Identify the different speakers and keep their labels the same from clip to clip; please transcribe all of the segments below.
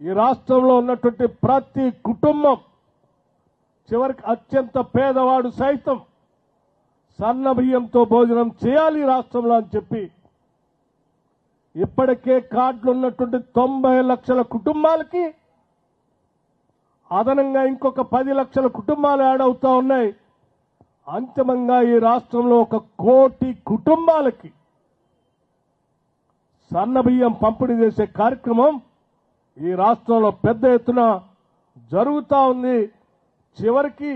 Speaker 1: ఈ రాష్ట్రంలో ఉన్నటువంటి ప్రతి కుటుంబం చివరికి అత్యంత పేదవాడు సైతం సన్న బియ్యంతో భోజనం చేయాలి ఈ రాష్ట్రంలో అని చెప్పి ఇప్పటికే కార్డులు ఉన్నటువంటి 90 లక్షల కుటుంబాలకి అదనంగా ఇంకొక 10 లక్షల కుటుంబాలు యాడ్ అవుతా ఉన్నాయి. అంతిమంగా ఈ రాష్ట్రంలో 1 కోటి కుటుంబాలకి సన్న బియ్యం పంపిణీ చేసే కార్యక్రమం ఈ రాష్ట్రంలో పెద్ద ఎత్తున జరుగుతూ ఉంది. చివరికి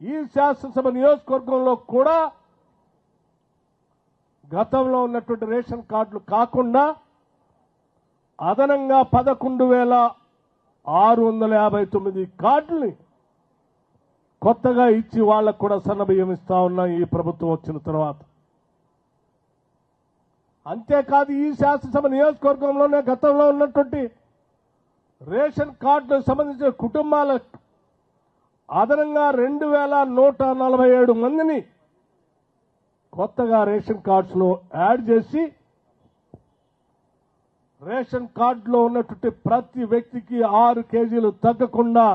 Speaker 1: ఈ శాసనసభ నియోజకవర్గంలో కూడా గతంలో ఉన్నటువంటి రేషన్ కార్డులు కాకుండా అదనంగా 11,659 కార్డుల్ని కొత్తగా ఇచ్చి వాళ్లకు కూడా సన్నబియ్యం ఇస్తా ఉన్నాం ఈ ప్రభుత్వం వచ్చిన తర్వాత. అంతేకాదు ఈ శాసనసభ నియోజకవర్గంలోనే గతంలో ఉన్నటువంటి రేషన్ కార్డులకు సంబంధించిన కుటుంబాలకు అదనంగా 2,147 మందిని కొత్తగా రేషన్ కార్డ్స్ లో యాడ్ చేసి రేషన్ కార్డులో ఉన్నటువంటి ప్రతి వ్యక్తికి 6 కేజీలు తగ్గకుండా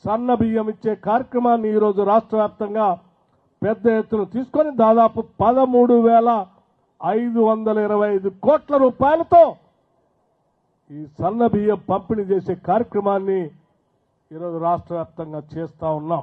Speaker 1: సన్న బియ్యం ఇచ్చే కార్యక్రమాన్ని ఈరోజు రాష్ట్ర వ్యాప్తంగా పెద్ద ఎత్తున తీసుకొని దాదాపు 13,525 కోట్ల రూపాయలతో ఈ సన్న బియ్యం పంపిణీ చేసే కార్యక్రమాన్ని ఈరోజు రాష్ట్ర వ్యాప్తంగా చేస్తా ఉన్నాం.